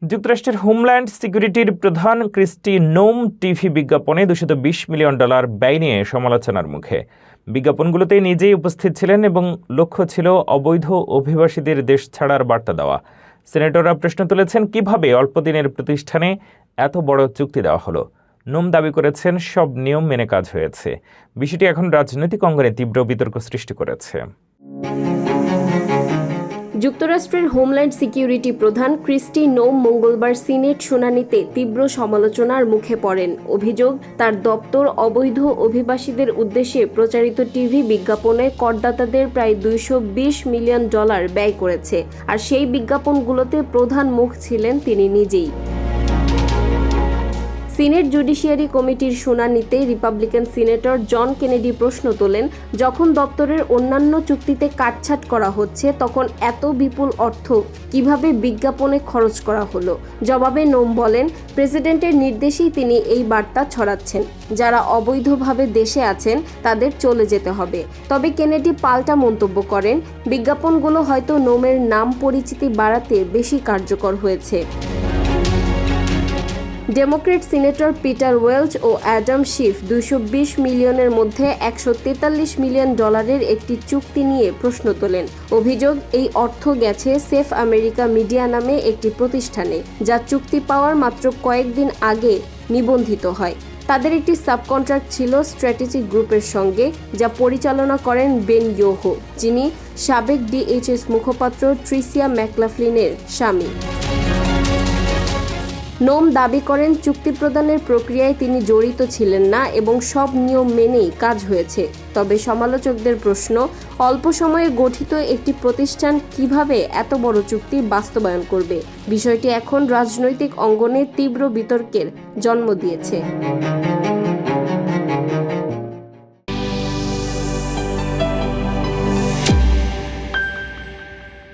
যুক্তরাষ্ট্রের হোমল্যান্ড সিকিউরিটির প্রধান ক্রিস্টি নোম টিভি বিজ্ঞাপনে $220 মিলিয়ন ব্যয় নিয়ে সমালোচনার মুখে। বিজ্ঞাপনগুলোতে নিজেই উপস্থিত ছিলেন এবং লক্ষ্য ছিল অবৈধ অভিবাসীদের দেশ ছাড়ার বার্তা দেওয়া। সিনেটররা প্রশ্ন তুলেছেন, কিভাবে অল্প দিনের প্রতিষ্ঠানে এত বড় চুক্তি দেওয়া হলো। নোম দাবি করেছেন, সব নিয়ম মেনে কাজ হয়েছে। বিষয়টি এখন রাজনৈতিক অঙ্গনে তীব্র বিতর্ক সৃষ্টি করেছে। যুক্তরাষ্ট্রের হোমল্যান্ড সিকিউরিটি প্রধান ক্রিস্টি নোম মঙ্গলবার সিনেট শুনানিতে তীব্র সমালোচনার মুখে পড়েন। অভিযোগ, তার দপ্তর অবৈধ অভিবাসীদের উদ্দেশ্যে প্রচারিত টিভি বিজ্ঞাপনে করদাতাদের প্রায় $220 মিলিয়ন ব্যয় করেছে, আর সেই বিজ্ঞাপনগুলোতে প্রধান মুখ ছিলেন তিনি নিজেই। সিনেট জুডিশিয়ারি কমিটির শুনানিতে রিপাবলিকান সিনেটর জন কেনেডি প্রশ্ন তোলেন, যখন দপ্তরের অন্যান্য চুক্তিতে কাটছাঁট করা হচ্ছে তখন এত বিপুল অর্থ কিভাবে বিজ্ঞাপনে খরচ করা হলো। জবাবে নোম বলেন, প্রেসিডেন্টের নির্দেশেই তিনি এই বার্তা ছড়াচ্ছেন। যারা অবৈধভাবে দেশে আছেন তাদের চলে যেতে হবে। তবে কেনেডি পাল্টা মন্তব্য করেন, বিজ্ঞাপনগুলো হয়তো নোমের নাম পরিচিতি বাড়াতে বেশি কার্যকর হয়েছে। ডেমোক্রেট সিনেটর পিটার ওয়েলচ ও অ্যাডাম শিফ $220 মিলিয়নের মধ্যে $143 মিলিয়ন একটি চুক্তি নিয়ে প্রশ্ন তোলেন। অভিযোগ, এই অর্থ গেছে সেফ আমেরিকা মিডিয়া নামে একটি প্রতিষ্ঠানে, যা চুক্তি পাওয়ার মাত্র কয়েকদিন আগে নিবন্ধিত হয়। তাদের একটি সাবকন্ট্রাক্ট ছিল স্ট্র্যাটেজিক গ্রুপের সঙ্গে, যা পরিচালনা করেন বেন ইয়োহো, যিনি সাবেক DHS মুখপাত্র ট্রিসিয়া ম্যাকলাফলিনের স্বামী। নোম দাবি করেন, চুক্তি প্রদানের প্রক্রিয়ায় তিনি জড়িত ছিলেন না এবং সব নিয়ম মেনেই কাজ হয়েছে। তবে সমালোচকদের প্রশ্ন, অল্প সময়ে গঠিত একটি প্রতিষ্ঠান কিভাবে এত বড় চুক্তি বাস্তবায়ন করবে। বিষয়টি এখন রাজনৈতিক অঙ্গনে তীব্র বিতর্কের জন্ম দিয়েছে।